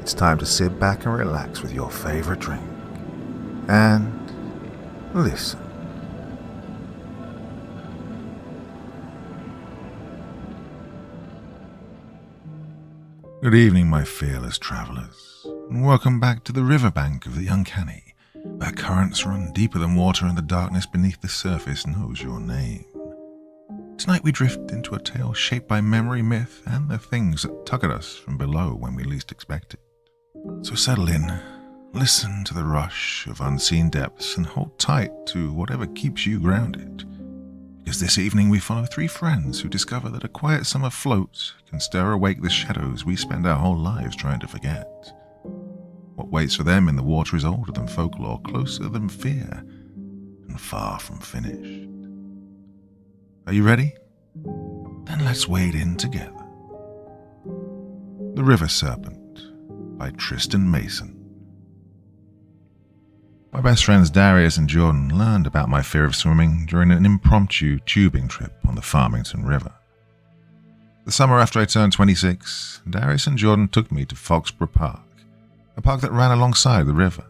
it's time to sit back and relax with your favorite drink. And listen. Good evening, my fearless travelers, and welcome back to the riverbank of the uncanny, where currents run deeper than water and the darkness beneath the surface knows your name. Tonight we drift into a tale shaped by memory, myth, and the things that tug at us from below when we least expect it. So settle in, listen to the rush of unseen depths, and hold tight to whatever keeps you grounded. Because this evening we follow three friends who discover that a quiet summer float can stir awake the shadows we spend our whole lives trying to forget. What waits for them in the water is older than folklore, closer than fear, and far from finished. Are you ready? Then let's wade in together. The River Serpent by Tristan Mason. My best friends Darius and Jordan learned about my fear of swimming during an impromptu tubing trip on the Farmington River. The summer after I turned 26, Darius and Jordan took me to Foxborough Park, a park that ran alongside the river.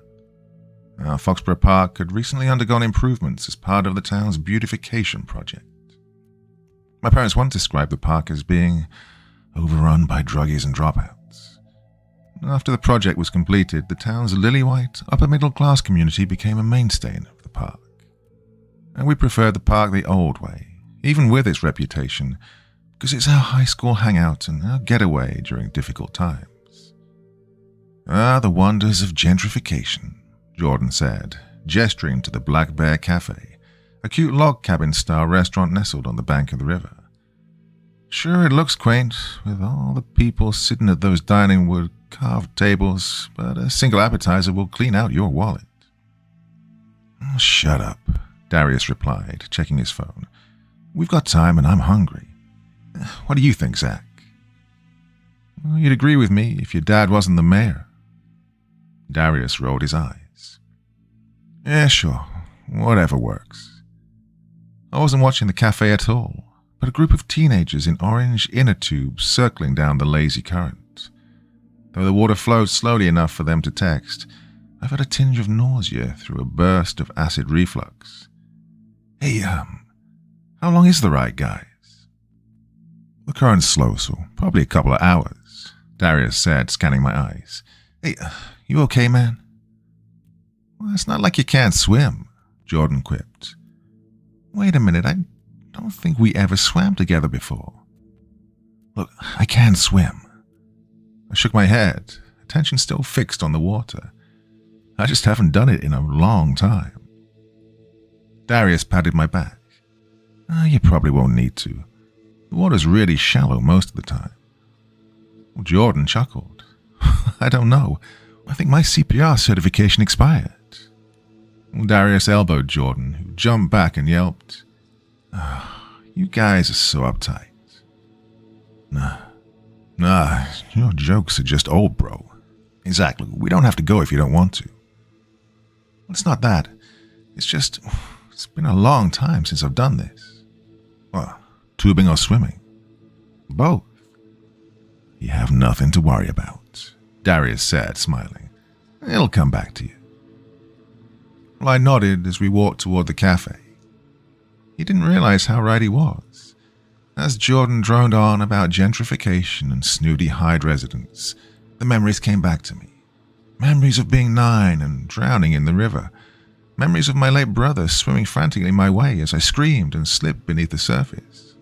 Now, Foxborough Park had recently undergone improvements as part of the town's beautification project. My parents once described the park as being overrun by druggies and dropouts. After the project was completed, the town's lily-white, upper-middle-class community became a mainstay of the park. And we preferred the park the old way, even with its reputation, because it's our high school hangout and our getaway during difficult times. Ah, the wonders of gentrification, Jordan said, gesturing to the Black Bear Cafe, a cute log cabin-style restaurant nestled on the bank of the river. Sure, it looks quaint, with all the people sitting at those dining wood carved tables, but a single appetizer will clean out your wallet. Oh, shut up, Darius replied, checking his phone. We've got time and I'm hungry. What do you think, Zach? Well, you'd agree with me if your dad wasn't the mayor. Darius rolled his eyes. Yeah, sure, whatever works. I wasn't watching the cafe at all, but a group of teenagers in orange inner tubes circling down the lazy current. Though the water flowed slowly enough for them to text, I felt a tinge of nausea through a burst of acid reflux. Hey, how long is the ride, guys? The current's slow, so probably a couple of hours, Darius said, scanning my eyes. Hey, you okay, man? Well, it's not like you can't swim, Jordan quipped. Wait a minute, I don't think we ever swam together before. Look, I can swim. I shook my head, attention still fixed on the water. I just haven't done it in a long time. Darius patted my back. You probably won't need to. The water's really shallow most of the time. Well, Jordan chuckled. I don't know. I think my CPR certification expired. Well, Darius elbowed Jordan, who jumped back and yelped. You guys are so uptight. Nah, your jokes are just old, bro. Exactly, we don't have to go if you don't want to. Well, it's not that. It's been a long time since I've done this. Well, tubing or swimming? Both. You have nothing to worry about, Darius said, smiling. It'll come back to you. Well, I nodded as we walked toward the cafe. He didn't realize how right he was. As Jordan droned on about gentrification and snooty Hyde residents, the memories came back to me. Memories of being 9 and drowning in the river. Memories of my late brother swimming frantically my way as I screamed and slipped beneath the surface.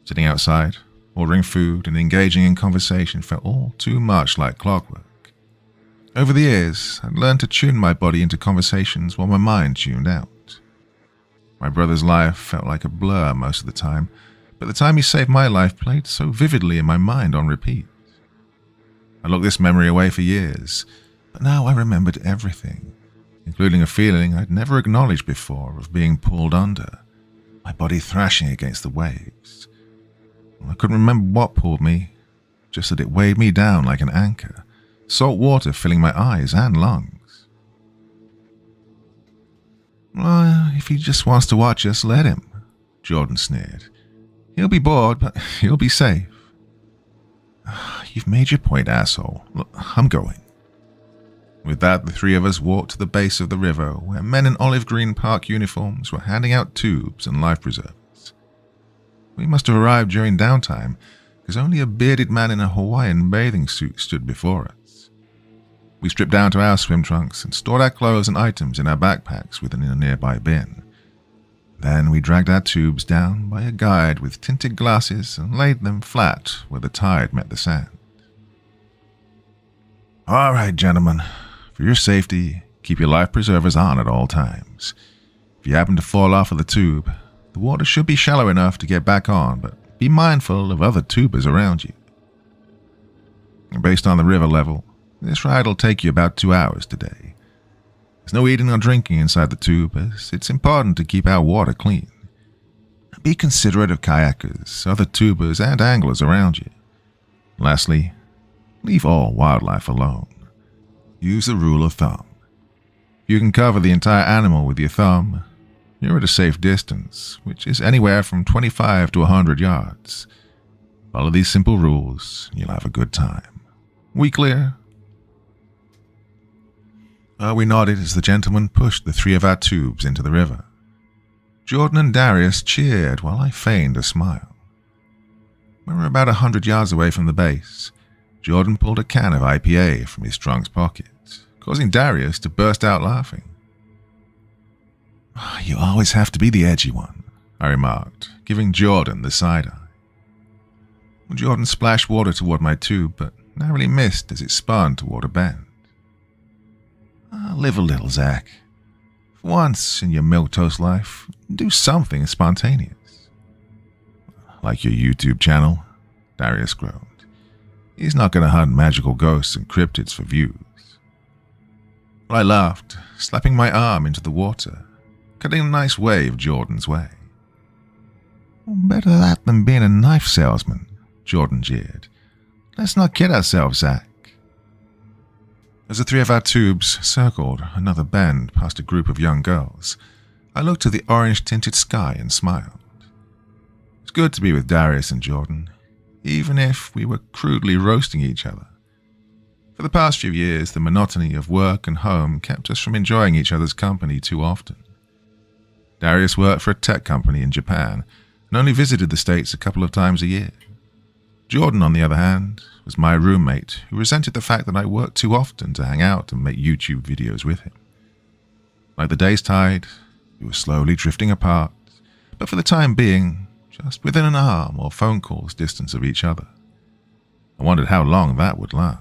Sitting outside, ordering food and engaging in conversation felt all too much like clockwork. Over the years, I'd learned to tune my body into conversations while my mind tuned out. My brother's life felt like a blur most of the time, but the time he saved my life played so vividly in my mind on repeat. I locked this memory away for years, but now I remembered everything, including a feeling I'd never acknowledged before of being pulled under, my body thrashing against the waves. I couldn't remember what pulled me, just that it weighed me down like an anchor, salt water filling my eyes and lungs. Well, if he just wants to watch us, let him, Jordan sneered. He'll be bored, but he'll be safe. you've made your point, asshole. Look, I'm going. With that, the three of us walked to the base of the river, where men in olive green park uniforms were handing out tubes and life preservers. We must have arrived during downtime, because only a bearded man in a Hawaiian bathing suit stood before us. We stripped down to our swim trunks and stored our clothes and items in our backpacks within a nearby bin. Then we dragged our tubes down by a guide with tinted glasses and laid them flat where the tide met the sand. All right, gentlemen. For your safety, keep your life preservers on at all times. If you happen to fall off of the tube, the water should be shallow enough to get back on, but be mindful of other tubers around you. Based on the river level, this ride will take you about 2 hours today. There's no eating or drinking inside the tube, as it's important to keep our water clean. Be considerate of kayakers, other tubers, and anglers around you. Lastly, leave all wildlife alone. Use the rule of thumb. If you can cover the entire animal with your thumb, you're at a safe distance, which is anywhere from 25 to 100 yards. Follow these simple rules, and you'll have a good time. We clear? We nodded as the gentleman pushed the three of our tubes into the river. Jordan and Darius cheered while I feigned a smile. We were about 100 yards away from the base. Jordan pulled a can of IPA from his trunks pocket, causing Darius to burst out laughing. You always have to be the edgy one, I remarked, giving Jordan the side eye. Jordan splashed water toward my tube, but narrowly missed as it spun toward a bend. Live a little, Zach. For once in your milquetoast life, do something spontaneous. Like your YouTube channel, Darius groaned. He's not going to hunt magical ghosts and cryptids for views. I laughed, slapping my arm into the water, cutting a nice wave Jordan's way. Better that than being a knife salesman, Jordan jeered. Let's not kid ourselves, Zach. As the three of our tubes circled another bend past a group of young girls, I looked to the orange-tinted sky and smiled. It's good to be with Darius and Jordan, even if we were crudely roasting each other. For the past few years, the monotony of work and home kept us from enjoying each other's company too often. Darius worked for a tech company in Japan and only visited the States a couple of times a year. Jordan, on the other hand, was my roommate who resented the fact that I worked too often to hang out and make YouTube videos with him. Like the day's tide, we were slowly drifting apart, but for the time being, just within an arm or phone call's distance of each other. I wondered how long that would last.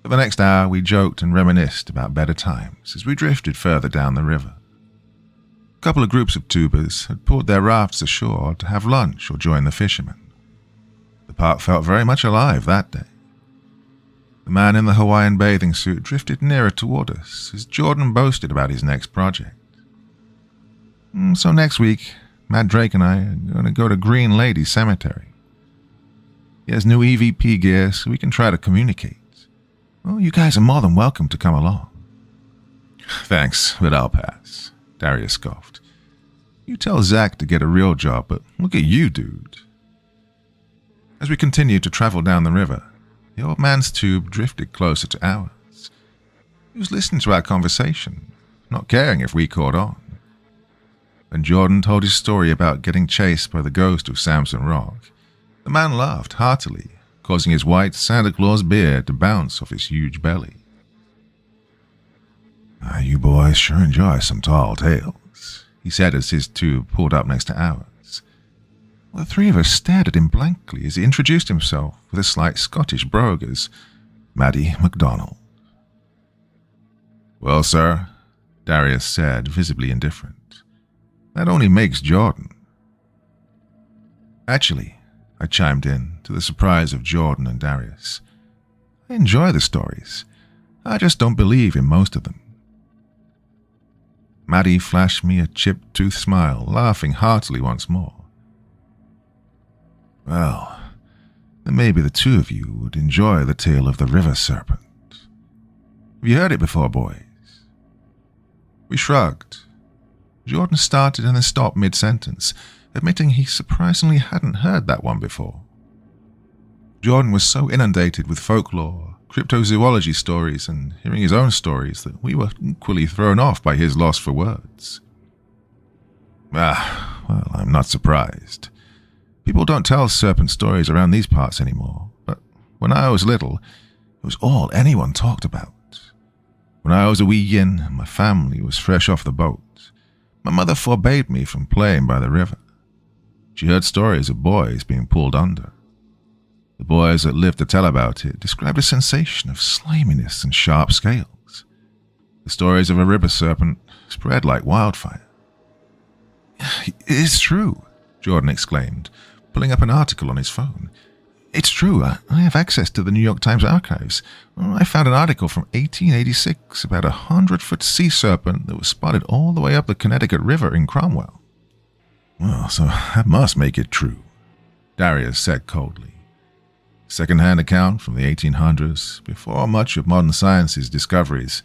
For the next hour, we joked and reminisced about better times as we drifted further down the river. A couple of groups of tubers had pulled their rafts ashore to have lunch or join the fishermen. The park felt very much alive that day. The man in the Hawaiian bathing suit drifted nearer toward us as Jordan boasted about his next project. So next week, Matt Drake and I are going to go to Green Lady Cemetery. He has new EVP gear so we can try to communicate. Well, you guys are more than welcome to come along. Thanks, but I'll pass, Darius scoffed. You tell Zach to get a real job, but look at you, dude. As we continued to travel down the river, the old man's tube drifted closer to ours. He was listening to our conversation, not caring if we caught on. When Jordan told his story about getting chased by the ghost of Samson Rock, the man laughed heartily, causing his white Santa Claus beard to bounce off his huge belly. You boys sure enjoy some tall tales, he said as his tube pulled up next to ours. The three of us stared at him blankly as he introduced himself with a slight Scottish brogue as Matty MacDonald. Well, sir, Darius said, visibly indifferent. That only makes Jordan. Actually, I chimed in, to the surprise of Jordan and Darius. I enjoy the stories. I just don't believe in most of them. Maddie flashed me a chip-toothed smile, laughing heartily once more. Well, then maybe the two of you would enjoy the tale of the river serpent. Have you heard it before, boys? We shrugged. Jordan started and then stopped mid-sentence, admitting he surprisingly hadn't heard that one before. Jordan was so inundated with folklore, cryptozoology stories, and hearing his own stories that we were equally thrown off by his loss for words. Well, I'm not surprised. People don't tell serpent stories around these parts anymore, but when I was little, it was all anyone talked about. When I was a wee yin and my family was fresh off the boat, my mother forbade me from playing by the river. She heard stories of boys being pulled under. The boys that lived to tell about it described a sensation of sliminess and sharp scales. The stories of a river serpent spread like wildfire. "It's true," Jordan exclaimed, pulling up an article on his phone. "It's true. I have access to the New York Times archives. I found an article from 1886 about a 100-foot sea serpent that was spotted all the way up the Connecticut River in Cromwell." "Well, so that must make it true," Darius said coldly. "Second-hand account from the 1800s, before much of modern science's discoveries,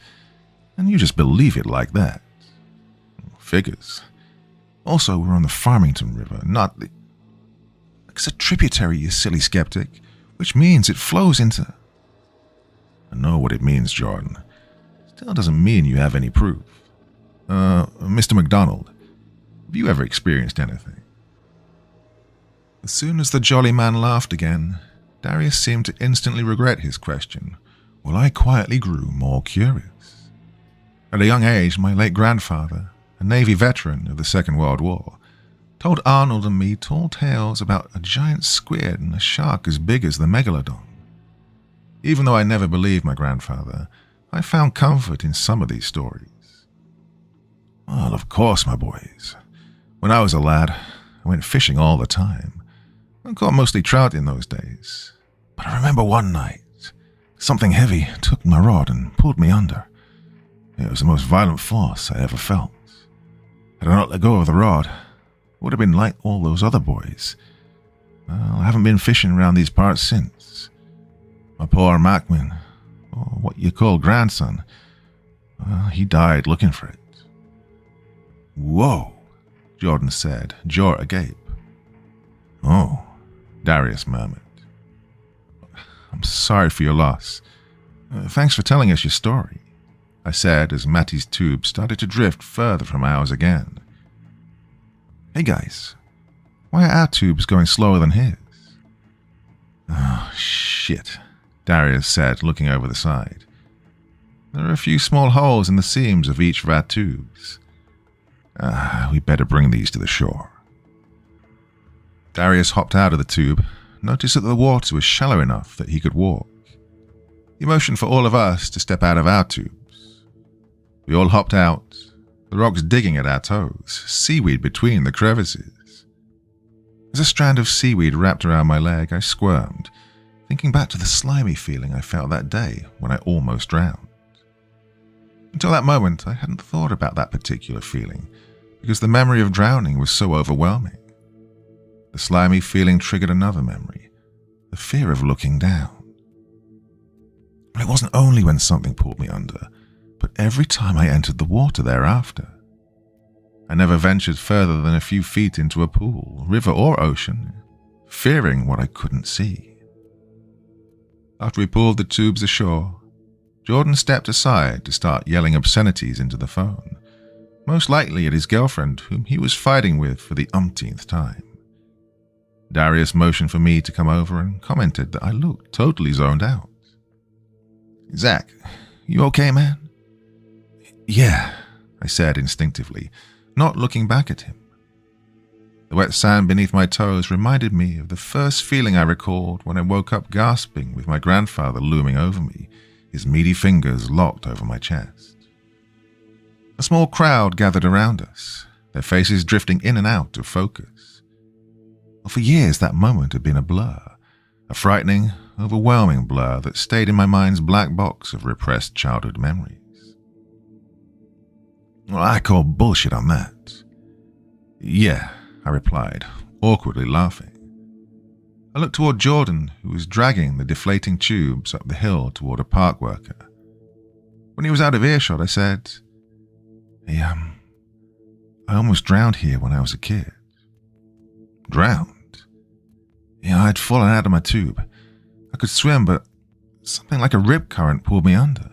and you just believe it like that. Figures. Also, we're on the Farmington River, not the... It's a tributary, you silly skeptic, which means it flows into..." "I know what it means, Jordan. Still doesn't mean you have any proof. Mr. McDonald, have you ever experienced anything?" As soon as the jolly man laughed again, Darius seemed to instantly regret his question, while I quietly grew more curious. At a young age, my late grandfather, a Navy veteran of the Second World War, told Arnold and me tall tales about a giant squid and a shark as big as the megalodon. Even though I never believed my grandfather, I found comfort in some of these stories. "Well, of course, my boys. When I was a lad, I went fishing all the time. I caught mostly trout in those days. But I remember one night, something heavy took my rod and pulled me under. It was the most violent force I ever felt. Had I not let go of the rod, I would have been like all those other boys. Well, I haven't been fishing around these parts since. My poor Macman, or what you call grandson, he died looking for it." "Whoa," Jordan said, jaw agape. "Oh," Darius murmured. "I'm sorry for your loss. Thanks for telling us your story," I said as Matty's tube started to drift further from ours again. "Hey guys, why are our tubes going slower than his?" "Oh, shit," Darius said, looking over the side. "There are a few small holes in the seams of each of our tubes. We better bring these to the shore." Darius hopped out of the tube, noticed that the water was shallow enough that he could walk. He motioned for all of us to step out of our tubes. We all hopped out, the rocks digging at our toes, seaweed between the crevices. As a strand of seaweed wrapped around my leg, I squirmed, thinking back to the slimy feeling I felt that day when I almost drowned. Until that moment, I hadn't thought about that particular feeling, because the memory of drowning was so overwhelming. The slimy feeling triggered another memory, the fear of looking down. And it wasn't only when something pulled me under, but every time I entered the water thereafter. I never ventured further than a few feet into a pool, river or ocean, fearing what I couldn't see. After we pulled the tubes ashore, Jordan stepped aside to start yelling obscenities into the phone, most likely at his girlfriend, whom he was fighting with for the umpteenth time. Darius motioned for me to come over and commented that I looked totally zoned out. "Zach, you okay, man?" "Yeah," I said instinctively, not looking back at him. The wet sand beneath my toes reminded me of the first feeling I recalled when I woke up gasping with my grandfather looming over me, his meaty fingers locked over my chest. A small crowd gathered around us, their faces drifting in and out of focus. For years that moment had been a blur, a frightening, overwhelming blur that stayed in my mind's black box of repressed childhood memories. "Well, I call bullshit on that." "Yeah," I replied, awkwardly laughing. I looked toward Jordan, who was dragging the deflating tubes up the hill toward a park worker. When he was out of earshot, I said, "Hey, I almost drowned here when I was a kid." "Drowned?" "Yeah, I'd fallen out of my tube. I could swim, but something like a rip current pulled me under.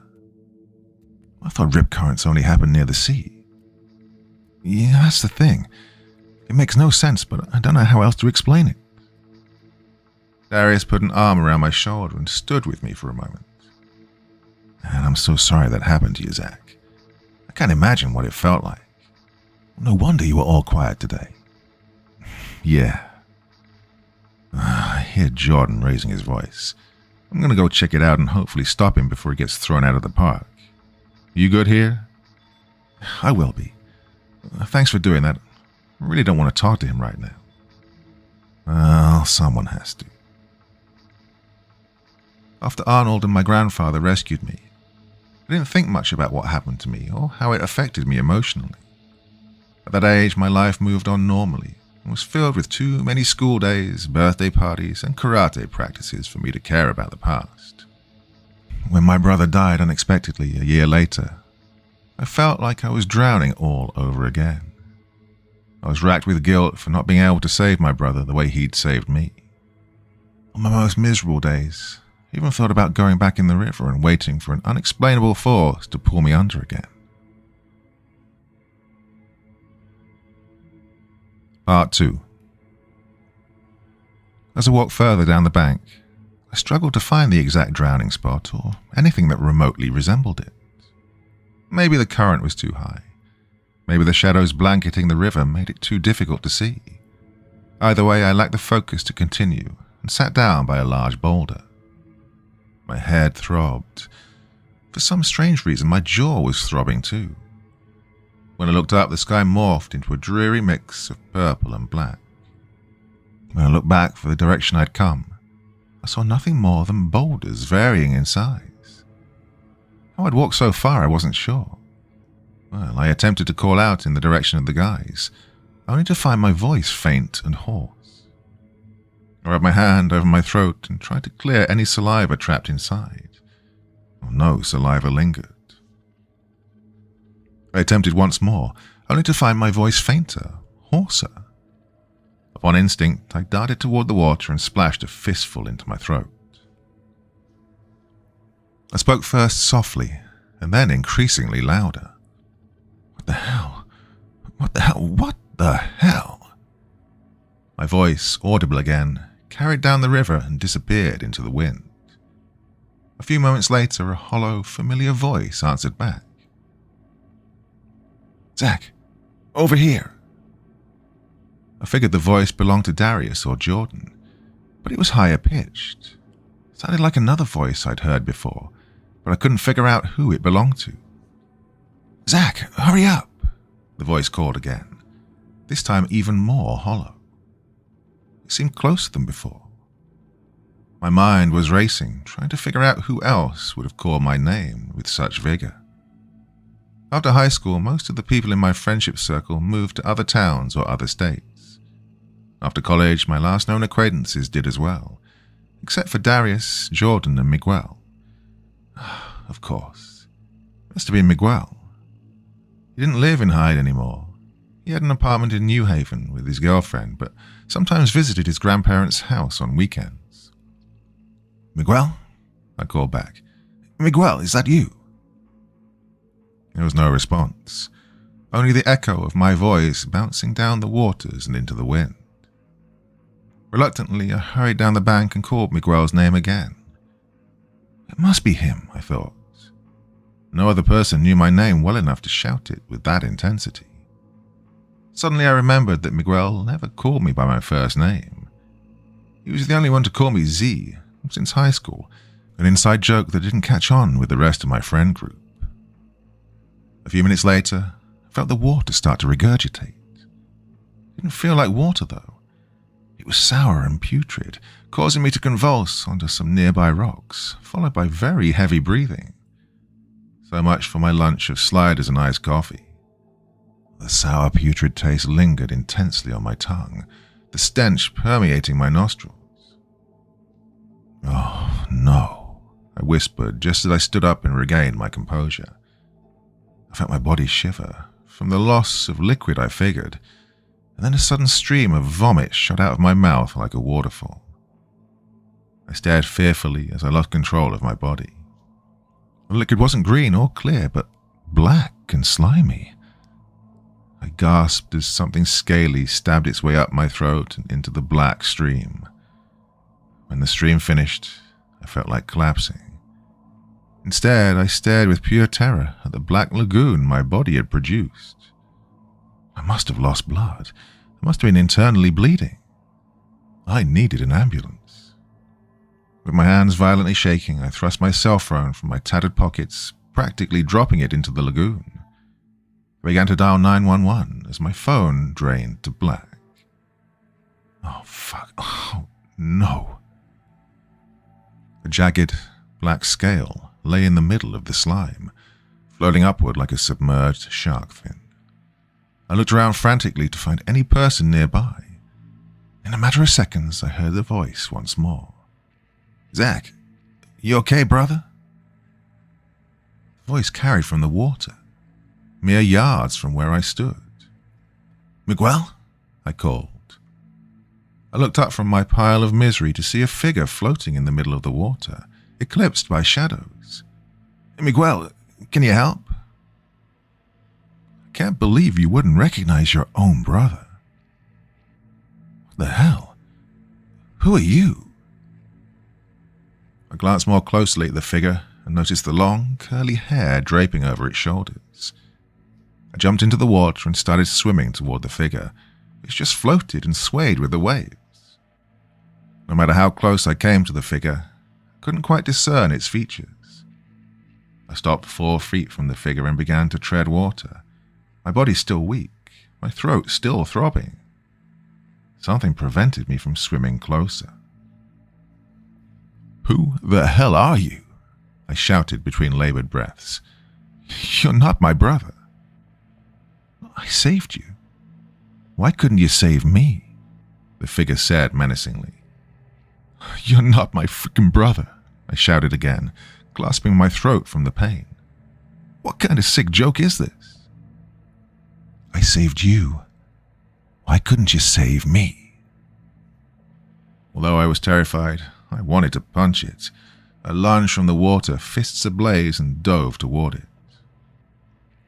I thought rip currents only happened near the sea. Yeah, that's the thing. It makes no sense, but I don't know how else to explain it. Darius put an arm around my shoulder and stood with me for a moment. And I'm so sorry that happened to you, Zach. I can't imagine what it felt like. No wonder you were all quiet today. Yeah. I hear Jordan raising his voice. I'm going to go check it out and hopefully stop him before he gets thrown out of the park. You good here? I will be. Thanks for doing that. I really don't want to talk to him right now. Well, someone has to. After Arnold and my grandfather rescued me, I didn't think much about what happened to me or how it affected me emotionally. At that age, my life moved on normally and was filled with too many school days, birthday parties, and karate practices for me to care about the past. When my brother died unexpectedly a year later, I felt like I was drowning all over again. I was racked with guilt for not being able to save my brother the way he'd saved me. On my most miserable days, I even thought about going back in the river and waiting for an unexplainable force to pull me under again. Part 2. As I walked further down the bank, I struggled to find the exact drowning spot or anything that remotely resembled it. Maybe the current was too high. Maybe the shadows blanketing the river made it too difficult to see. Either way, I lacked the focus to continue and sat down by a large boulder. My head throbbed. For some strange reason, my jaw was throbbing too. When I looked up, the sky morphed into a dreary mix of purple and black. When I looked back for the direction I'd come, I saw nothing more than boulders varying in size. How I'd walked so far, I wasn't sure. Well, I attempted to call out in the direction of the guys, only to find my voice faint and hoarse. I rubbed my hand over my throat and tried to clear any saliva trapped inside. No saliva lingered. I attempted once more, only to find my voice fainter, hoarser. Upon instinct, I darted toward the water and splashed a fistful into my throat. I spoke first softly, and then increasingly louder. What the hell? What the hell? What the hell? My voice, audible again, carried down the river and disappeared into the wind. A few moments later, a hollow, familiar voice answered back. Zach, over here. I figured the voice belonged to Darius or Jordan, but it was higher pitched. It sounded like another voice I'd heard before, but I couldn't figure out who it belonged to. Zach, hurry up, the voice called again, this time even more hollow. It seemed closer than before. My mind was racing, trying to figure out who else would have called my name with such vigor. After high school, most of the people in my friendship circle moved to other towns or other states. After college, my last known acquaintances did as well, except for Darius, Jordan, and Miguel. Of course. It must have been Miguel. He didn't live in Hyde anymore. He had an apartment in New Haven with his girlfriend, but sometimes visited his grandparents' house on weekends. Miguel? I called back. Miguel, is that you? There was no response, only the echo of my voice bouncing down the waters and into the wind. Reluctantly, I hurried down the bank and called Miguel's name again. It must be him, I thought. No other person knew my name well enough to shout it with that intensity. Suddenly I remembered that Miguel never called me by my first name. He was the only one to call me Z since high school, an inside joke that didn't catch on with the rest of my friend group. A few minutes later, I felt the water start to regurgitate. It didn't feel like water, though. It was sour and putrid, causing me to convulse onto some nearby rocks, followed by very heavy breathing. So much for my lunch of sliders and iced coffee. The sour, putrid taste lingered intensely on my tongue, the stench permeating my nostrils. Oh, no, I whispered just as I stood up and regained my composure. I felt my body shiver, from the loss of liquid I figured, and then a sudden stream of vomit shot out of my mouth like a waterfall. I stared fearfully as I lost control of my body. The liquid wasn't green or clear, but black and slimy. I gasped as something scaly stabbed its way up my throat and into the black stream. When the stream finished, I felt like collapsing. Instead, I stared with pure terror at the black lagoon my body had produced. I must have lost blood. I must have been internally bleeding. I needed an ambulance. With my hands violently shaking, I thrust my cell phone from my tattered pockets, practically dropping it into the lagoon. I began to dial 911 as my phone drained to black. Oh, fuck. Oh, no. A jagged, black scale lay in the middle of the slime, floating upward like a submerged shark fin. I looked around frantically to find any person nearby. In a matter of seconds, I heard the voice once more. "Zach, you okay, brother?" The voice carried from the water, mere yards from where I stood. "Miguel?" I called. I looked up from my pile of misery to see a figure floating in the middle of the water, eclipsed by shadows. "Miguel, can you help?" "I can't believe you wouldn't recognize your own brother." "What the hell? Who are you?" I glanced more closely at the figure and noticed the long, curly hair draping over its shoulders. I jumped into the water and started swimming toward the figure, which just floated and swayed with the waves. No matter how close I came to the figure, I couldn't quite discern its features. I stopped 4 feet from the figure and began to tread water, my body still weak, my throat still throbbing. Something prevented me from swimming closer. "Who the hell are you?" I shouted between labored breaths. "You're not my brother." "I saved you. Why couldn't you save me?" the figure said menacingly. "You're not my freaking brother," I shouted again, clasping my throat from the pain. "What kind of sick joke is this?" "I saved you. Why couldn't you save me?" Although I was terrified, I wanted to punch it. I lunged from the water, fists ablaze, and dove toward it.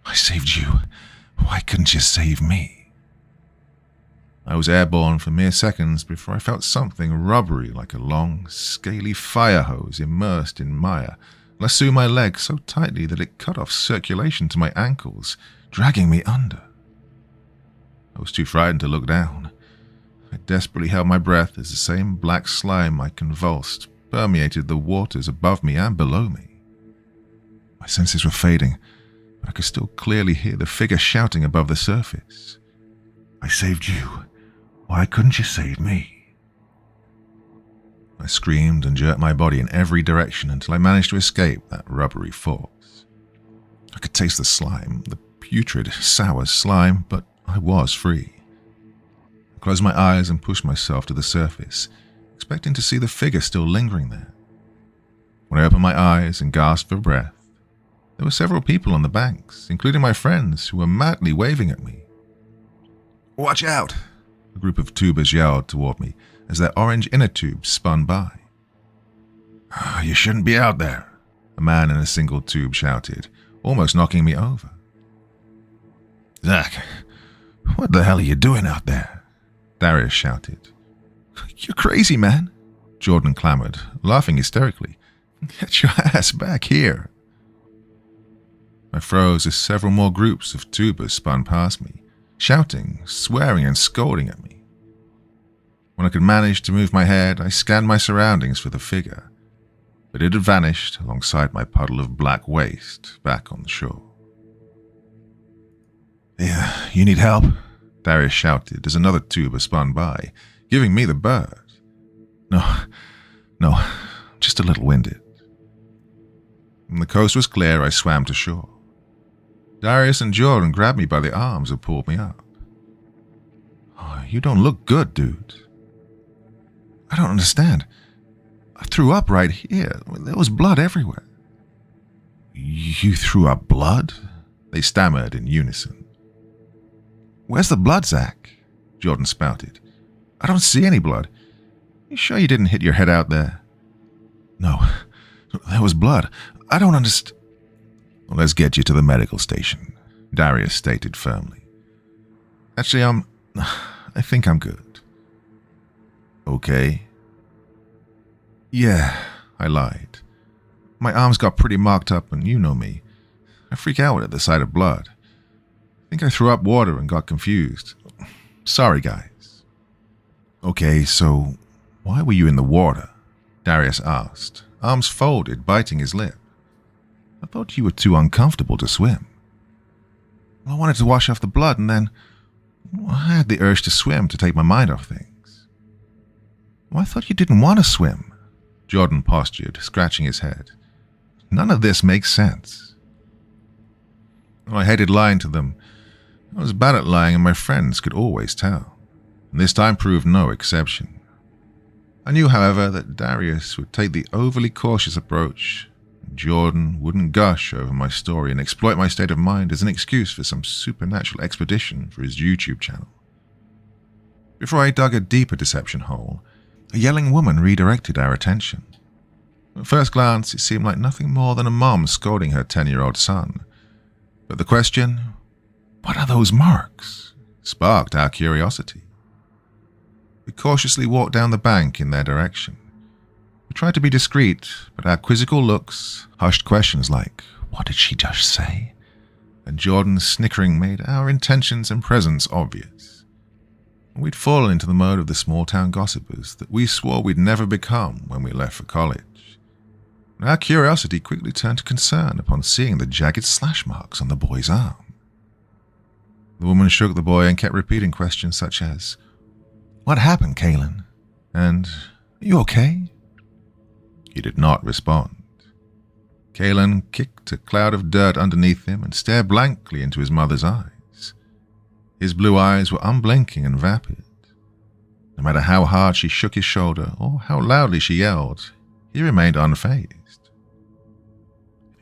"I saved you. Why couldn't you save me?" I was airborne for mere seconds before I felt something rubbery like a long, scaly fire hose immersed in mire lasso my leg so tightly that it cut off circulation to my ankles, dragging me under. I was too frightened to look down. I desperately held my breath as the same black slime I convulsed permeated the waters above me and below me. My senses were fading, but I could still clearly hear the figure shouting above the surface. "I saved you. Why couldn't you save me?" I screamed and jerked my body in every direction until I managed to escape that rubbery force. I could taste the slime, the putrid, sour slime, but I was free. I closed my eyes and pushed myself to the surface, expecting to see the figure still lingering there. When I opened my eyes and gasped for breath, there were several people on the banks, including my friends, who were madly waving at me. "Watch out!" a group of tubers yelled toward me as their orange inner tubes spun by. "You shouldn't be out there," a man in a single tube shouted, almost knocking me over. "Zach, what the hell are you doing out there?" Darius shouted. "You're crazy, man," Jordan clamored, laughing hysterically. "Get your ass back here." I froze as several more groups of tubers spun past me, shouting, swearing, and scolding at me. When I could manage to move my head, I scanned my surroundings for the figure, but it had vanished alongside my puddle of black waste back on the shore. "Yeah, you need help?" Darius shouted as another tuber spun by, giving me the bird. No, just a little winded. When the coast was clear, I swam to shore. Darius and Jordan grabbed me by the arms and pulled me up. "Oh, you don't look good, dude." "I don't understand. I threw up right here. There was blood everywhere." "You threw up blood?" They stammered in unison. "Where's the blood, Zach?" Jordan spouted. "I don't see any blood. You sure you didn't hit your head out there?" No, there was blood. I don't understand. Well, let's get you to the medical station, Darius stated firmly. Actually, I think I'm good. Okay. Yeah, I lied. My arms got pretty marked up and you know me. I freak out at the sight of blood. I think I threw up water and got confused. Sorry, guys. Okay, so why were you in the water? Darius asked, arms folded, biting his lip. I thought you were too uncomfortable to swim. I wanted to wash off the blood and then I had the urge to swim to take my mind off things. Well, I thought you didn't want to swim, Jordan postured, scratching his head. None of this makes sense. Well, I hated lying to them. I was bad at lying and my friends could always tell. And this time proved no exception. I knew, however, that Darius would take the overly cautious approach. Jordan wouldn't gush over my story and exploit my state of mind as an excuse for some supernatural expedition for his YouTube channel. Before I dug a deeper deception hole, a yelling woman redirected our attention. At first glance, it seemed like nothing more than a mom scolding her 10-year-old son. But the question, "What are those marks?" sparked our curiosity. We cautiously walked down the bank in their direction. We tried to be discreet, but our quizzical looks, hushed questions like, "What did she just say?" and Jordan's snickering made our intentions and presence obvious. We'd fallen into the mode of the small-town gossipers that we swore we'd never become when we left for college. And our curiosity quickly turned to concern upon seeing the jagged slash marks on the boy's arm. The woman shook the boy and kept repeating questions such as, "What happened, Kalen?" and "Are you okay?" He did not respond. Kalen kicked a cloud of dirt underneath him and stared blankly into his mother's eyes. His blue eyes were unblinking and vapid. No matter how hard she shook his shoulder or how loudly she yelled, he remained unfazed.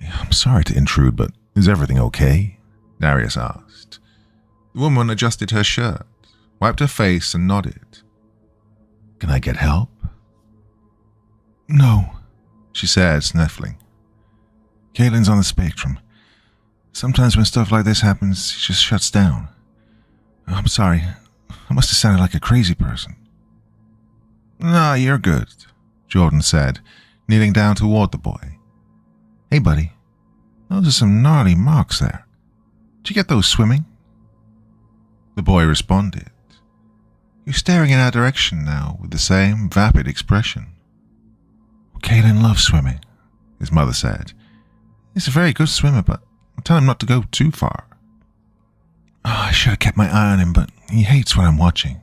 "I'm sorry to intrude, but is everything okay?" Darius asked. The woman adjusted her shirt, wiped her face and nodded. "Can I get help?" "No," she said, sniffling. "Kalen's on the spectrum. Sometimes when stuff like this happens, he just shuts down. I'm sorry. I must have sounded like a crazy person." "Nah, you're good," Jordan said, kneeling down toward the boy. "Hey, buddy. Those are some gnarly marks there. Did you get those swimming?" The boy responded. He was staring in our direction now with the same vapid expression. "Kalen loves swimming," his mother said. "He's a very good swimmer, but I'll tell him not to go too far. I should have kept my eye on him, but he hates what I'm watching."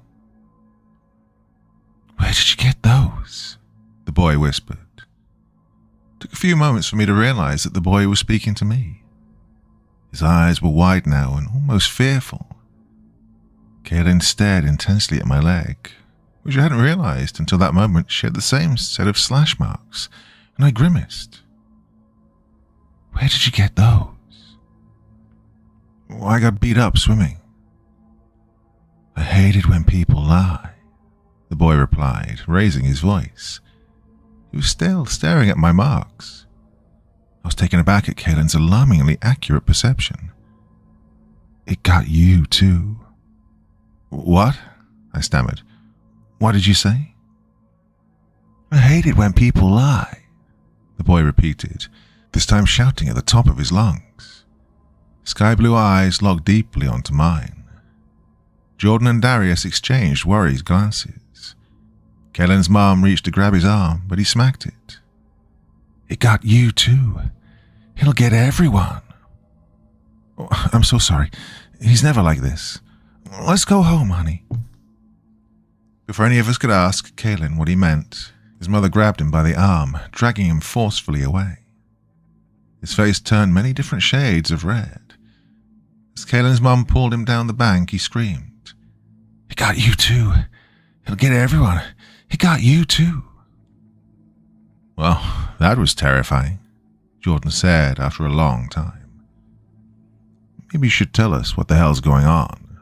"Where did you get those?" the boy whispered. It took a few moments for me to realize that the boy was speaking to me. His eyes were wide now and almost fearful. Kalen stared intensely at my leg, which I hadn't realized until that moment shared the same set of slash marks, and I grimaced. "Where did you get those?" "I got beat up swimming." "I hate it when people lie," the boy replied, raising his voice. He was still staring at my marks. I was taken aback at Kalen's alarmingly accurate perception. "It got you, too." "What?" I stammered. "What did you say?" "I hate it when people lie," the boy repeated, this time shouting at the top of his lungs. Sky blue eyes locked deeply onto mine. Jordan and Darius exchanged worried glances. Kalen's mom reached to grab his arm, but he smacked it. "It got you too. He'll get everyone." "Oh, I'm so sorry. He's never like this. Let's go home, honey." Before any of us could ask Kalen what he meant, his mother grabbed him by the arm, dragging him forcefully away. His face turned many different shades of red. As Kalen's mum pulled him down the bank, he screamed, "It got you too. He'll get everyone. It got you too." "Well, that was terrifying," Jordan said after a long time. "Maybe you should tell us what the hell's going on,"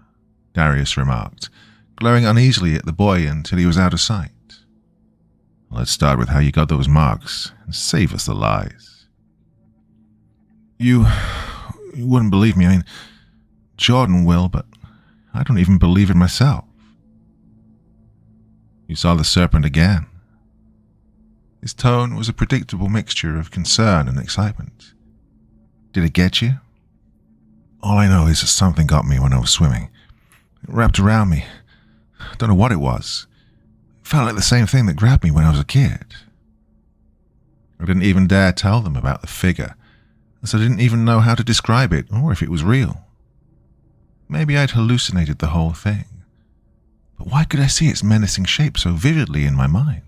Darius remarked, glaring uneasily at the boy until he was out of sight. Let's start with how you got those marks and save us the lies. You wouldn't believe me. I mean, Jordan will, but I don't even believe it myself. You saw the serpent again. His tone was a predictable mixture of concern and excitement. Did it get you? All I know is that something got me when I was swimming. It wrapped around me. I don't know what it was. It felt like the same thing that grabbed me when I was a kid. I didn't even dare tell them about the figure, as I didn't even know how to describe it or if it was real. Maybe I'd hallucinated the whole thing. But why could I see its menacing shape so vividly in my mind?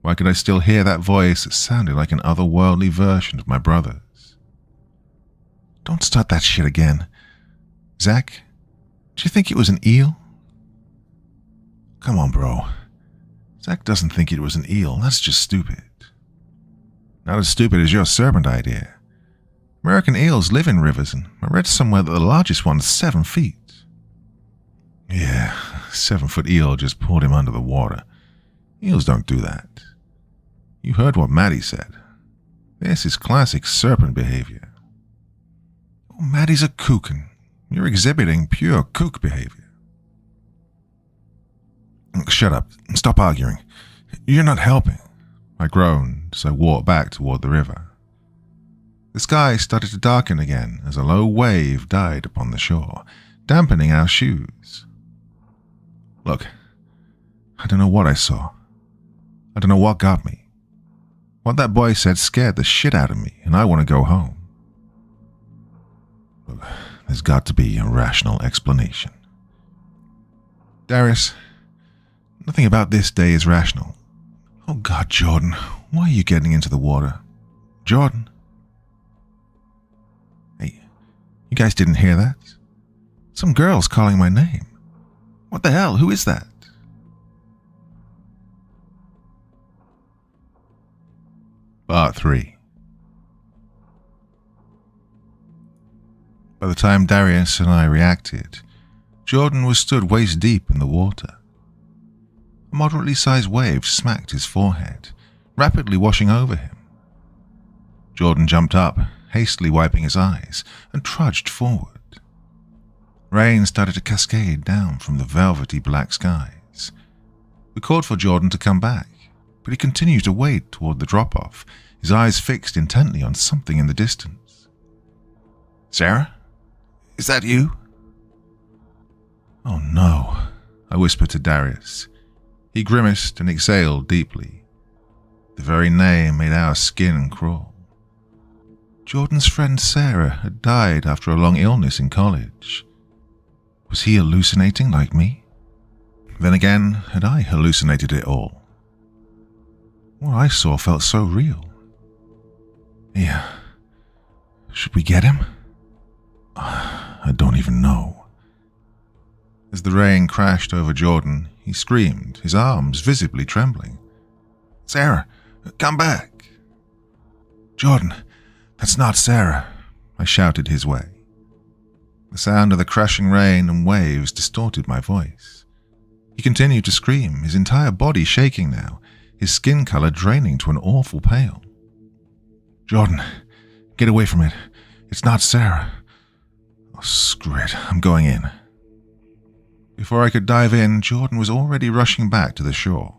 Why could I still hear that voice that sounded like an otherworldly version of my brother's? Don't start that shit again. Zach, do you think it was an eel? Come on, bro. Zach doesn't think it was an eel. That's just stupid. Not as stupid as your serpent idea. American eels live in rivers, and I read somewhere that the largest one's 7 feet. Yeah, a 7-foot eel just pulled him under the water. Eels don't do that. You heard what Maddie said. This is classic serpent behavior. Oh, Maddie's a kook, and you're exhibiting pure kook behavior. Shut up. Stop arguing. You're not helping. I groaned as I walked back toward the river. The sky started to darken again as a low wave died upon the shore, dampening our shoes. Look, I don't know what I saw. I don't know what got me. What that boy said scared the shit out of me, and I want to go home. Look, there's got to be a rational explanation. Darius, nothing about this day is rational. Oh God, Jordan, why are you getting into the water? Jordan? Hey, you guys didn't hear that? Some girl's calling my name. What the hell? Who is that? Part 3. By the time Darius and I reacted, Jordan was stood waist deep in the water. A moderately sized wave smacked his forehead, rapidly washing over him. Jordan jumped up, hastily wiping his eyes, and trudged forward. Rain started to cascade down from the velvety black skies. We called for Jordan to come back, but he continued to wade toward the drop-off, his eyes fixed intently on something in the distance. Sarah? Is that you? Oh no, I whispered to Darius. He grimaced and exhaled deeply. The very name made our skin crawl. Jordan's friend Sarah had died after a long illness in college. Was he hallucinating like me? Then again, had I hallucinated it all? What I saw felt so real. Yeah. Should we get him? I don't even know. As the rain crashed over Jordan, he screamed, his arms visibly trembling. Sarah, come back. Jordan, that's not Sarah, I shouted his way. The sound of the crashing rain and waves distorted my voice. He continued to scream, his entire body shaking now, his skin color draining to an awful pale. Jordan, get away from it. It's not Sarah. Oh, screw it, I'm going in. Before I could dive in, Jordan was already rushing back to the shore.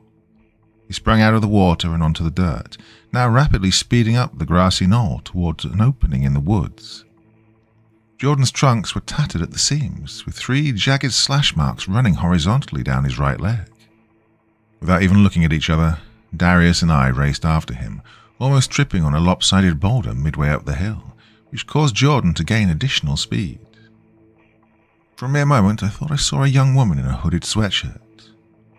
He sprang out of the water and onto the dirt, now rapidly speeding up the grassy knoll towards an opening in the woods. Jordan's trunks were tattered at the seams, with 3 jagged slash marks running horizontally down his right leg. Without even looking at each other, Darius and I raced after him, almost tripping on a lopsided boulder midway up the hill, which caused Jordan to gain additional speed. For a mere moment, I thought I saw a young woman in a hooded sweatshirt.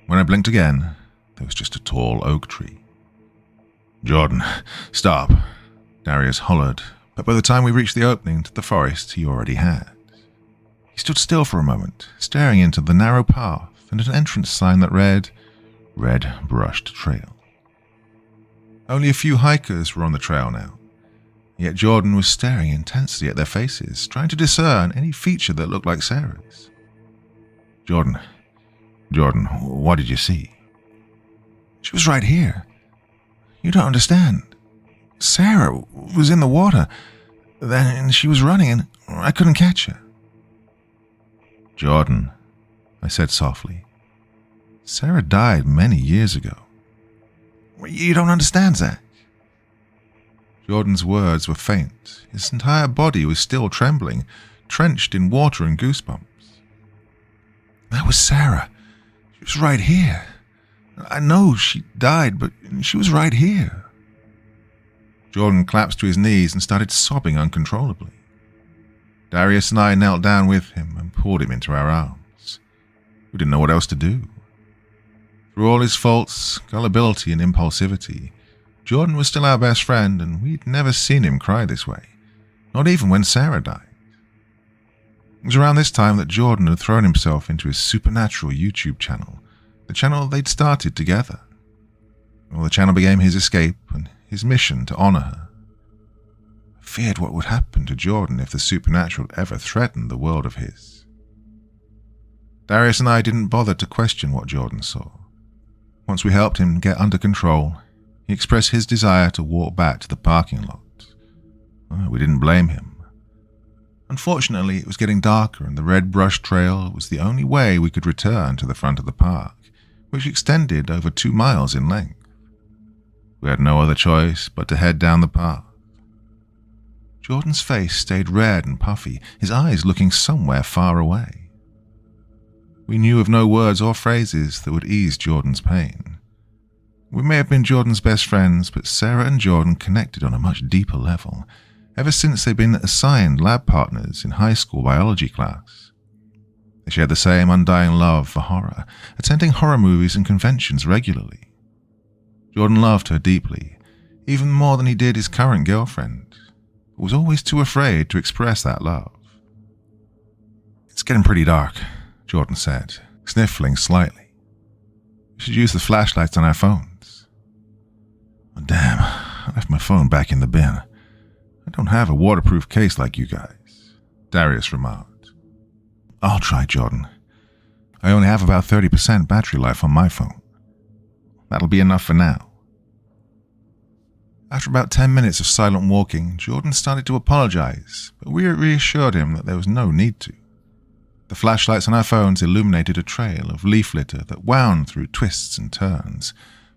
When I blinked again, there was just a tall oak tree. Jordan, stop, Darius hollered, but by the time we reached the opening to the forest, he already had. He stood still for a moment, staring into the narrow path and an entrance sign that read, Red Brushed Trail. Only a few hikers were on the trail now, yet Jordan was staring intensely at their faces, trying to discern any feature that looked like Sarah's. Jordan, what did you see? She was right here. You don't understand. Sarah was in the water. Then she was running and I couldn't catch her." "Jordan," I said softly, "Sarah died many years ago." "You don't understand, Zach." Jordan's words were faint. His entire body was still trembling, trenched in water and goosebumps. "That was Sarah. She was right here. I know she died, but she was right here." Jordan collapsed to his knees and started sobbing uncontrollably. Darius and I knelt down with him and pulled him into our arms. We didn't know what else to do. Through all his faults, gullibility, and impulsivity, Jordan was still our best friend, and we'd never seen him cry this way, not even when Sarah died. It was around this time that Jordan had thrown himself into his supernatural YouTube channel, the channel they'd started together. Well, the channel became his escape and his mission to honor her. I feared what would happen to Jordan if the supernatural ever threatened the world of his. Darius and I didn't bother to question what Jordan saw. Once we helped him get under control, he expressed his desire to walk back to the parking lot. We didn't blame him. Unfortunately, it was getting darker and the red brush trail was the only way we could return to the front of the park, which extended over 2 miles in length. We had no other choice but to head down the path. Jordan's face stayed red and puffy, his eyes looking somewhere far away. We knew of no words or phrases that would ease Jordan's pain. We may have been Jordan's best friends, but Sarah and Jordan connected on a much deeper level, ever since they'd been assigned lab partners in high school biology class. They shared the same undying love for horror, attending horror movies and conventions regularly. Jordan loved her deeply, even more than he did his current girlfriend, but was always too afraid to express that love. "It's getting pretty dark," Jordan said, sniffling slightly. "We should use the flashlights on our phones." "Oh, damn, I left my phone back in the bin. I don't have a waterproof case like you guys," Darius remarked. "I'll try, Jordan. I only have about 30% battery life on my phone. That'll be enough for now." After about 10 minutes of silent walking, Jordan started to apologize, but we reassured him that there was no need to. The flashlights on our phones illuminated a trail of leaf litter that wound through twists and turns,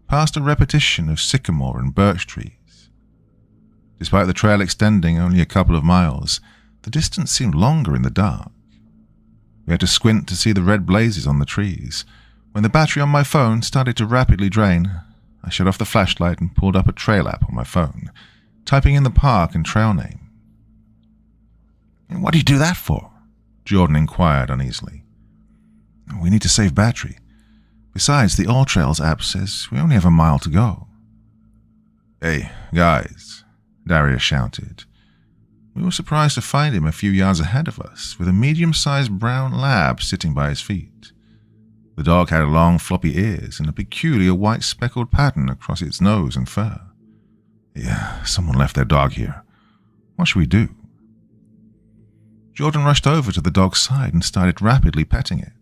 past a repetition of sycamore and birch trees. Despite the trail extending only a couple of miles, the distance seemed longer in the dark. We had to squint to see the red blazes on the trees. When the battery on my phone started to rapidly drain, I shut off the flashlight and pulled up a trail app on my phone, typing in the park and trail name. "What do you do that for?" Jordan inquired uneasily. "We need to save battery. Besides, the All Trails app says we only have a mile to go." "Hey, guys," Darius shouted. We were surprised to find him a few yards ahead of us, with a medium-sized brown lab sitting by his feet. The dog had long floppy ears and a peculiar white speckled pattern across its nose and fur. "Yeah, someone left their dog here. What should we do?" Jordan rushed over to the dog's side and started rapidly petting it.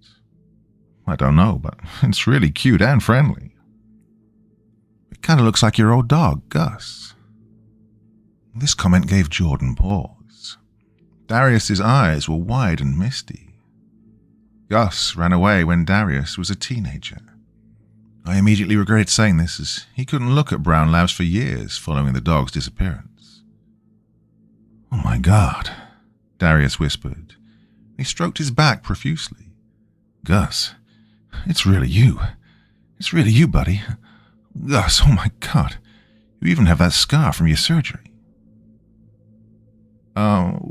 "I don't know, but it's really cute and friendly." "It kind of looks like your old dog, Gus." This comment gave Jordan pause. Darius's eyes were wide and misty. Gus ran away when Darius was a teenager. I immediately regretted saying this, as he couldn't look at brown labs for years following the dog's disappearance. "Oh my God," Darius whispered. He stroked his back profusely. "Gus, it's really you. It's really you, buddy. Gus, oh my God. You even have that scar from your surgery."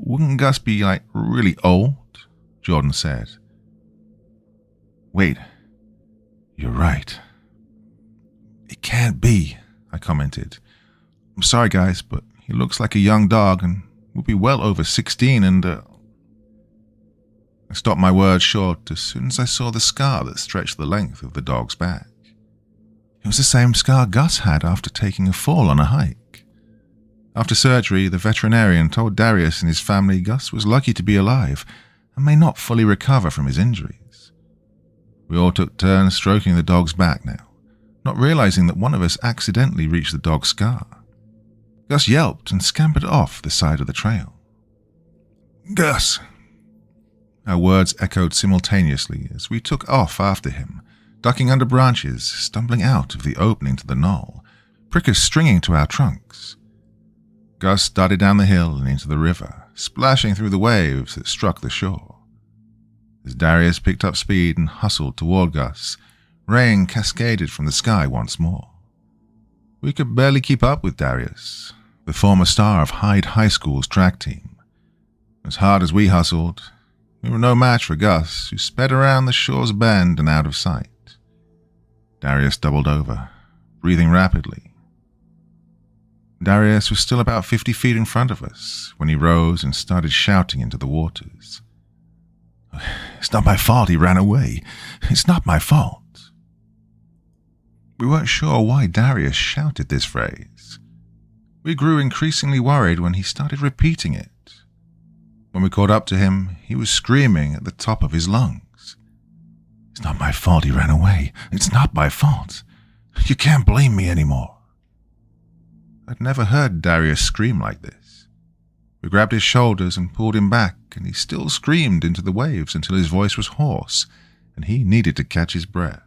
Wouldn't Gus be, really old?" Jordan said. "Wait, you're right. It can't be," I commented. "I'm sorry, guys, but he looks like a young dog and will be well over 16 and, I stopped my words short as soon as I saw the scar that stretched the length of the dog's back. It was the same scar Gus had after taking a fall on a hike. After surgery, the veterinarian told Darius and his family Gus was lucky to be alive and may not fully recover from his injuries. We all took turns stroking the dog's back now, not realizing that one of us accidentally reached the dog's scar. Gus yelped and scampered off the side of the trail. "Gus!" Our words echoed simultaneously as we took off after him, ducking under branches, stumbling out of the opening to the knoll, prickers stringing to our trunks. Gus darted down the hill and into the river, splashing through the waves that struck the shore. As Darius picked up speed and hustled toward Gus, rain cascaded from the sky once more. We could barely keep up with Darius, the former star of Hyde High School's track team. As hard as we hustled, we were no match for Gus, who sped around the shore's bend and out of sight. Darius doubled over, breathing rapidly. Darius was still about 50 feet in front of us when he rose and started shouting into the waters. "It's not my fault he ran away. It's not my fault." We weren't sure why Darius shouted this phrase. We grew increasingly worried when he started repeating it. When we caught up to him, he was screaming at the top of his lungs. "It's not my fault he ran away. It's not my fault. You can't blame me anymore." I'd never heard Darius scream like this. We grabbed his shoulders and pulled him back, and he still screamed into the waves until his voice was hoarse, and he needed to catch his breath.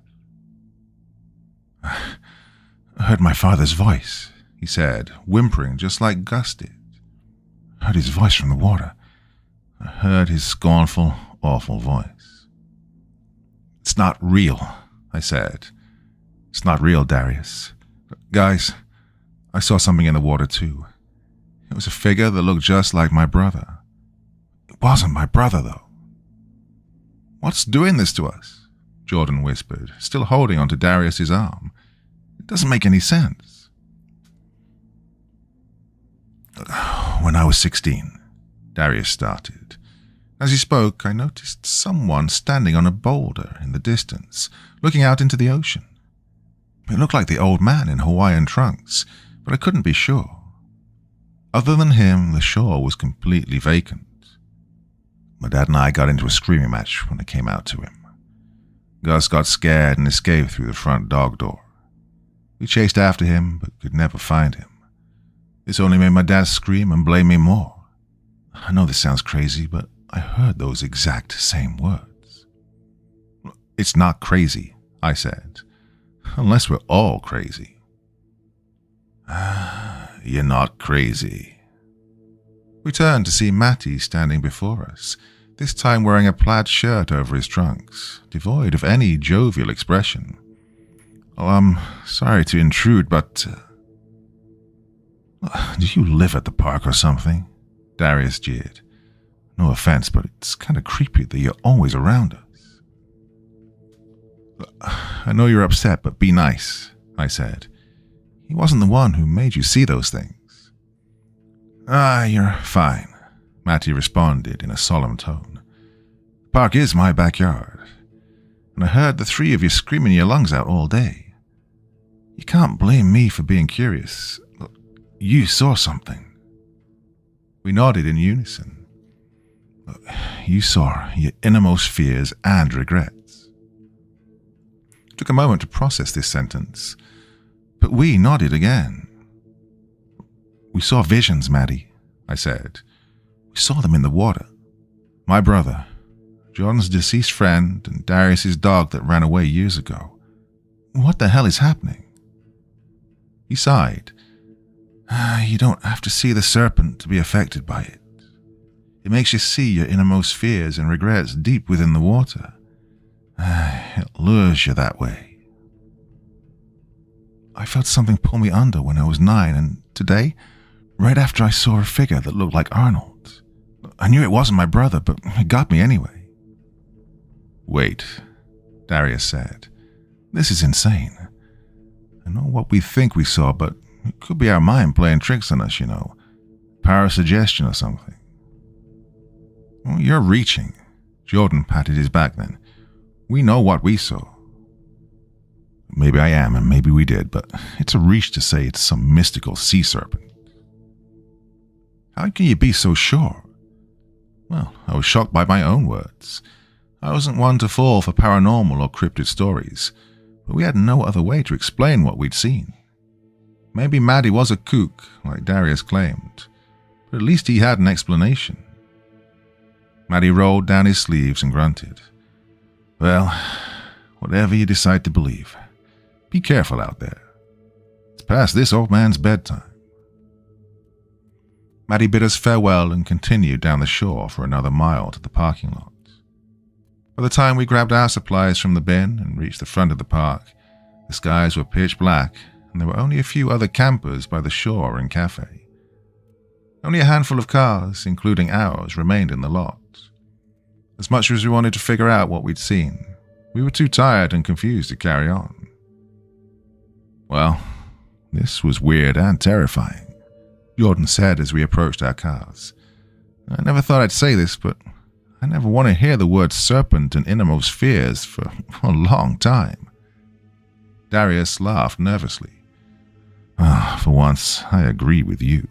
"I heard my father's voice," he said, whimpering just like Gus did. "I heard his voice from the water. I heard his scornful, awful voice." "It's not real," I said. "It's not real, Darius. Guys, I saw something in the water too. It was a figure that looked just like my brother. It wasn't my brother, though." "What's doing this to us?" Jordan whispered, still holding onto Darius's arm. "It doesn't make any sense." "When I was 16, Darius started. As he spoke, I noticed someone standing on a boulder in the distance, looking out into the ocean. It looked like the old man in Hawaiian trunks, but I couldn't be sure. Other than him, the shore was completely vacant. My dad and I got into a screaming match when I came out to him. Gus got scared and escaped through the front dog door. We chased after him, but could never find him. This only made my dad scream and blame me more. I know this sounds crazy, but I heard those exact same words. "It's not crazy," I said. "Unless we're all crazy." "You're not crazy." We turned to see Matty standing before us, this time wearing a plaid shirt over his trunks, devoid of any jovial expression. "Oh, I'm sorry to intrude, but... do you live at the park or something?" Darius jeered. "No offense, but it's kind of creepy that you're always around us." "I know you're upset, but be nice," I said. "He wasn't the one who made you see those things." You're fine," Matty responded in a solemn tone. "The park is my backyard, and I heard the three of you screaming your lungs out all day. You can't blame me for being curious. You saw something." We nodded in unison. "You saw your innermost fears and regrets." It took a moment to process this sentence, but we nodded again. "We saw visions, Maddie," I said. "We saw them in the water. My brother, John's deceased friend, and Darius's dog that ran away years ago. What the hell is happening?" He sighed. "You don't have to see the serpent to be affected by it. It makes you see your innermost fears and regrets deep within the water. It lures you that way." "I felt something pull me under when I was 9, and today, right after I saw a figure that looked like Arnold. I knew it wasn't my brother, but it got me anyway." "Wait," Darius said. "This is insane. I know what we think we saw, but it could be our mind playing tricks on us, Power suggestion or something." "Well, you're reaching." Jordan patted his back then. "We know what we saw." "Maybe I am, and maybe we did, but it's a reach to say it's some mystical sea serpent." "How can you be so sure?" "Well, I was shocked by my own words. I wasn't one to fall for paranormal or cryptid stories, but we had no other way to explain what we'd seen. Maybe Maddie was a kook, like Darius claimed, but at least he had an explanation. Maddie rolled down his sleeves and grunted. Well, whatever you decide to believe, be careful out there. It's past this old man's bedtime. Maddie bid us farewell and continued down the shore for another mile to the parking lot. By the time we grabbed our supplies from the bin and reached the front of the park, the skies were pitch black and there were only a few other campers by the shore and cafe. Only a handful of cars, including ours, remained in the lot. As much as we wanted to figure out what we'd seen, we were too tired and confused to carry on. Well, this was weird and terrifying, Jordan said as we approached our cars. I never thought I'd say this, but I never want to hear the word serpent and innermost fears for a long time. Darius laughed nervously. For once, I agree with you.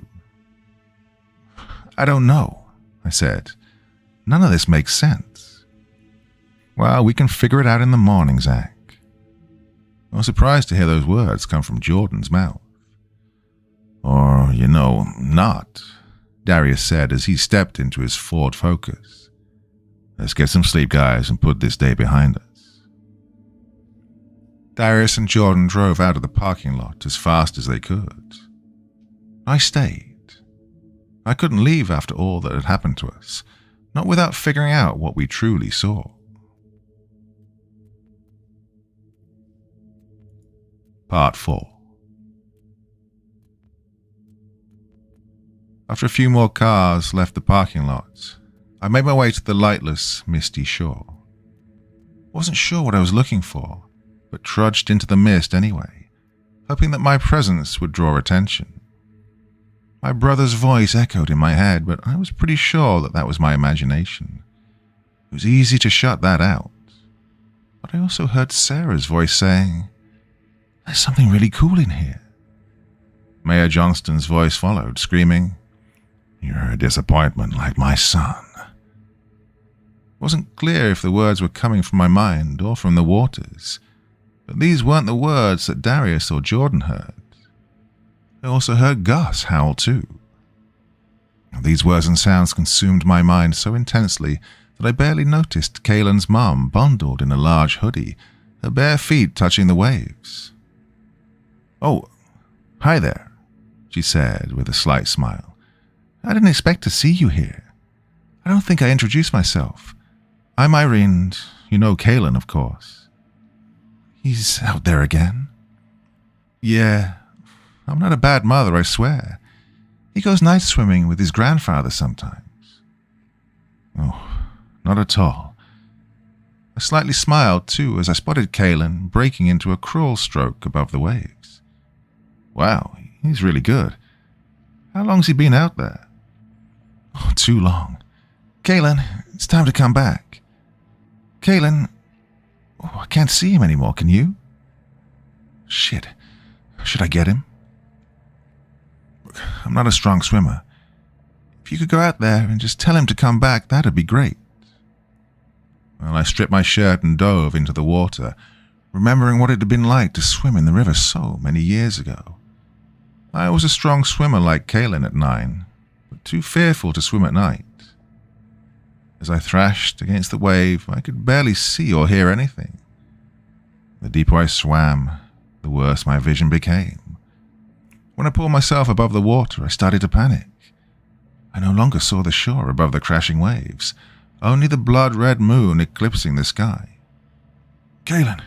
I don't know, I said. None of this makes sense. Well, we can figure it out in the morning, Zach. I was surprised to hear those words come from Jordan's mouth. Or, not, Darius said as he stepped into his Ford Focus. Let's get some sleep, guys, and put this day behind us. Darius and Jordan drove out of the parking lot as fast as they could. I stayed. I couldn't leave after all that had happened to us, not without figuring out what we truly saw. Part 4. After a few more cars left the parking lot, I made my way to the lightless, misty shore. I wasn't sure what I was looking for, but trudged into the mist anyway, hoping that my presence would draw attention. My brother's voice echoed in my head, but I was pretty sure that was my imagination. It was easy to shut that out. But I also heard Sarah's voice saying, "There's something really cool in here." Mayor Johnston's voice followed, screaming, "You're a disappointment like my son." It wasn't clear if the words were coming from my mind or from the waters, but these weren't the words that Darius or Jordan heard. I also heard Gus howl too. These words and sounds consumed my mind so intensely that I barely noticed Kaylin's mum bundled in a large hoodie, her bare feet touching the waves. "Oh, hi there," she said with a slight smile. "I didn't expect to see you here. I don't think I introduced myself. I'm Irene, Kaylin, of course." "He's out there again?" "Yeah. I'm not a bad mother, I swear. He goes night swimming with his grandfather sometimes." "Oh, not at all." I slightly smiled, too, as I spotted Kaylin breaking into a crawl stroke above the waves. "Wow, he's really good. How long's he been out there?" "Oh, too long. Kaylin, it's time to come back." "Kaylin, I can't see him anymore, can you?" "Shit, should I get him?" "I'm not a strong swimmer. If you could go out there and just tell him to come back, that'd be great." Well, I stripped my shirt and dove into the water, remembering what it had been like to swim in the river so many years ago. I was a strong swimmer like Kaylin at 9, but too fearful to swim at night. As I thrashed against the wave, I could barely see or hear anything. The deeper I swam, the worse my vision became. When I pulled myself above the water, I started to panic. I no longer saw the shore above the crashing waves, only the blood-red moon eclipsing the sky. "Kaylin!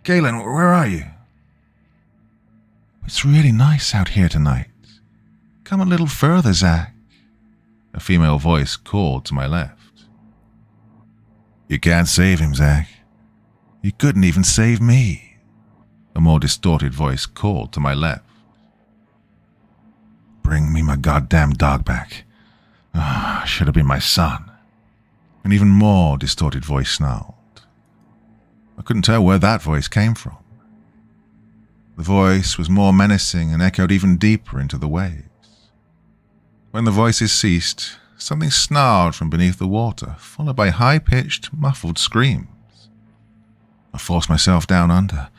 Kaylin, where are you?" "It's really nice out here tonight. Come a little further, Zach," a female voice called to my left. "You can't save him, Zach. You couldn't even save me," a more distorted voice called to my left. "Bring me my goddamn dog back. Should have been my son," an even more distorted voice snarled. I couldn't tell where that voice came from. The voice was more menacing and echoed even deeper into the waves. When the voices ceased, something snarled from beneath the water, followed by high-pitched, muffled screams. I forced myself down under.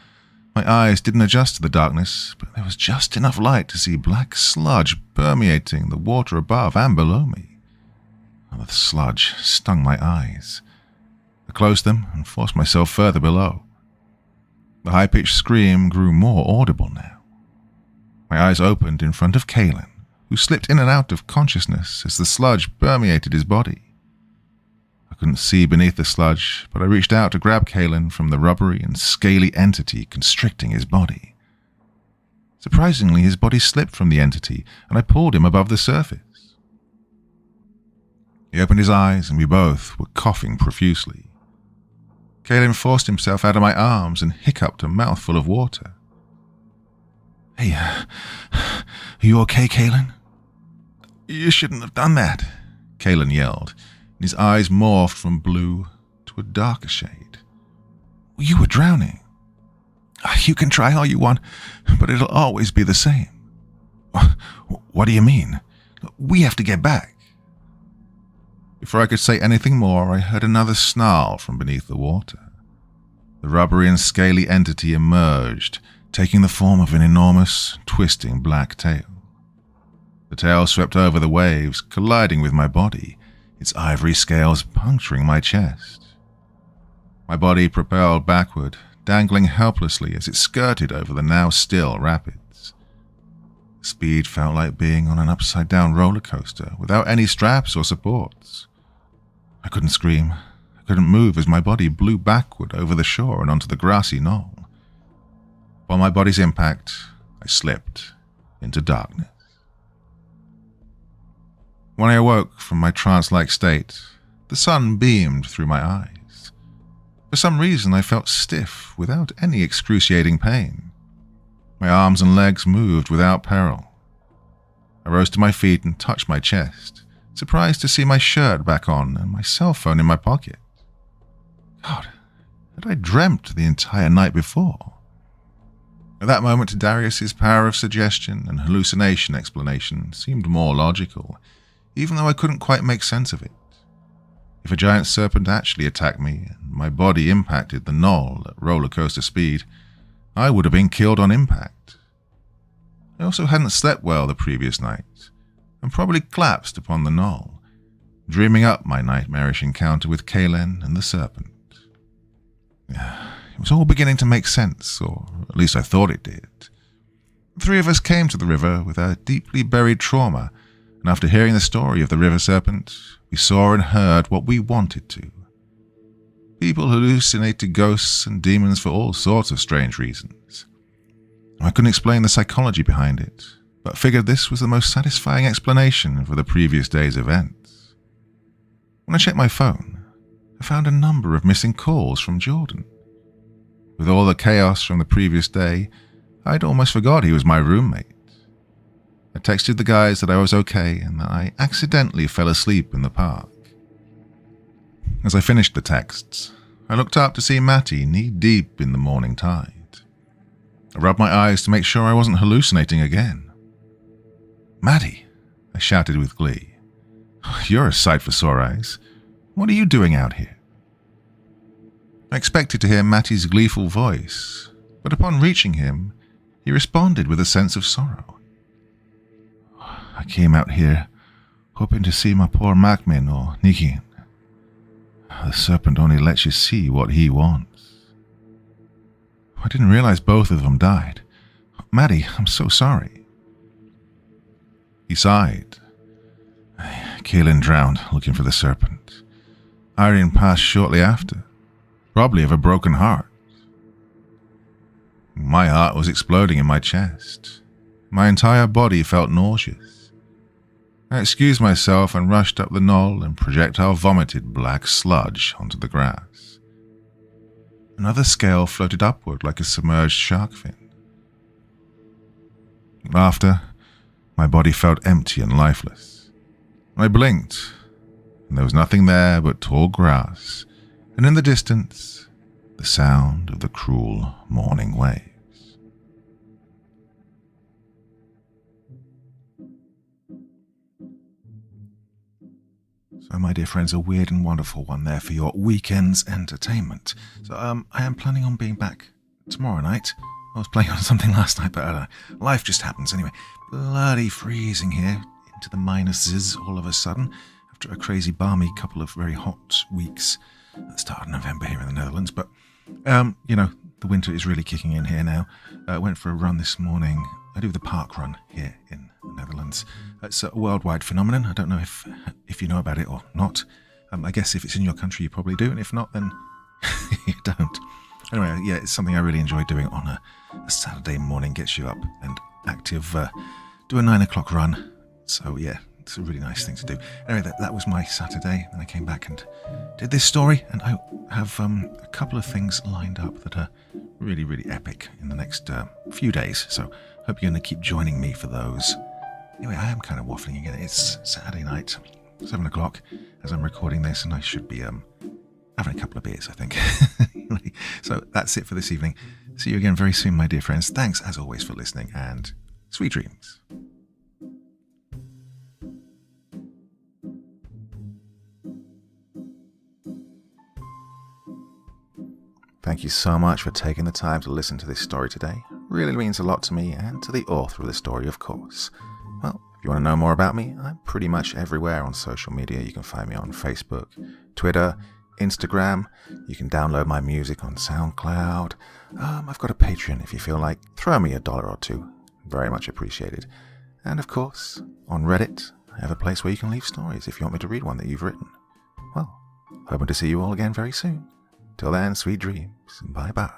My eyes didn't adjust to the darkness, but there was just enough light to see black sludge permeating the water above and below me. The sludge stung my eyes. I closed them and forced myself further below. The high-pitched scream grew more audible now. My eyes opened in front of Kalen, who slipped in and out of consciousness as the sludge permeated his body. I couldn't see beneath the sludge, but I reached out to grab Kalen from the rubbery and scaly entity constricting his body. Surprisingly, his body slipped from the entity, and I pulled him above the surface. He opened his eyes, and we both were coughing profusely. Kalen forced himself out of my arms and hiccuped a mouthful of water. "Hey, are you okay, Kalen?" "You shouldn't have done that," Kalen yelled, and his eyes morphed from blue to a darker shade. "You were drowning. You can try all you want, but it'll always be the same." "What do you mean?" "We have to get back." Before I could say anything more, I heard another snarl from beneath the water. The rubbery and scaly entity emerged, taking the form of an enormous, twisting black tail. The tail swept over the waves, colliding with my body, its ivory scales puncturing my chest. My body propelled backward, dangling helplessly as it skirted over the now still rapids. The speed felt like being on an upside-down roller coaster without any straps or supports. I couldn't scream. I couldn't move as my body blew backward over the shore and onto the grassy knoll. Upon my body's impact, I slipped into darkness. When I awoke from my trance-like state, the sun beamed through my eyes. For some reason, I felt stiff without any excruciating pain. My arms and legs moved without peril. I rose to my feet and touched my chest, surprised to see my shirt back on and my cell phone in my pocket. God, had I dreamt the entire night before? At that moment, Darius's power of suggestion and hallucination explanation seemed more logical, even though I couldn't quite make sense of it. If a giant serpent actually attacked me and my body impacted the knoll at roller coaster speed, I would have been killed on impact. I also hadn't slept well the previous night, and probably collapsed upon the knoll, dreaming up my nightmarish encounter with Kalen and the serpent. It was all beginning to make sense, or at least I thought it did. The three of us came to the river with our deeply buried trauma, and after hearing the story of the river serpent, we saw and heard what we wanted to. People hallucinated ghosts and demons for all sorts of strange reasons. I couldn't explain the psychology behind it, but figured this was the most satisfying explanation for the previous day's events. When I checked my phone, I found a number of missing calls from Jordan. With all the chaos from the previous day, I'd almost forgot he was my roommate. I texted the guys that I was okay and that I accidentally fell asleep in the park. As I finished the texts, I looked up to see Matty knee-deep in the morning tide. I rubbed my eyes to make sure I wasn't hallucinating again. "Matty," I shouted with glee. "You're a sight for sore eyes. What are you doing out here?" I expected to hear Matty's gleeful voice, but upon reaching him, he responded with a sense of sorrow. "I came out here hoping to see my poor Macmin or Nikin. The serpent only lets you see what he wants." I didn't realize both of them died. "Matty, I'm so sorry." He sighed. "Kalen drowned looking for the serpent. Irene passed shortly after, probably of a broken heart." My heart was exploding in my chest. My entire body felt nauseous. I excused myself and rushed up the knoll and projectile vomited black sludge onto the grass. Another scale floated upward like a submerged shark fin. After, my body felt empty and lifeless. I blinked, and there was nothing there but tall grass, and in the distance, the sound of the cruel morning waves. So, my dear friends, a weird and wonderful one there for your weekend's entertainment. So, I am planning on being back tomorrow night. I was playing on something last night, but I don't know. Life just happens. Anyway, bloody freezing here, into the minuses all of a sudden, after a crazy balmy couple of very hot weeks at the start of November here in the Netherlands. But, the winter is really kicking in here now. I went for a run this morning. I do the park run here in the Netherlands. It's a worldwide phenomenon. I don't know if you know about it or not. I guess if it's in your country, you probably do, and if not, then you don't. Anyway, yeah, it's something I really enjoy doing on a Saturday morning. Gets you up and active. Do a 9 o'clock run. So yeah, it's a really nice thing to do. Anyway, that was my Saturday. Then I came back and did this story, and I have a couple of things lined up that are really, really epic in the next few days. So hope you're going to keep joining me for those. Anyway, I am kind of waffling again. It's Saturday night, 7 o'clock, as I'm recording this, and I should be having a couple of beers, I think. So that's it for this evening. See you again very soon, my dear friends. Thanks, as always, for listening, and sweet dreams. Thank you so much for taking the time to listen to this story today. It really means a lot to me and to the author of the story, of course. Well, if you want to know more about me, I'm pretty much everywhere on social media. You can find me on Facebook, Twitter, Instagram. You can download my music on SoundCloud. I've got a Patreon if you feel like. Throw me $1 or $2. Very much appreciated. And of course, on Reddit, I have a place where you can leave stories if you want me to read one that you've written. Well, hoping to see you all again very soon. Till then, sweet dreams. Bye-bye.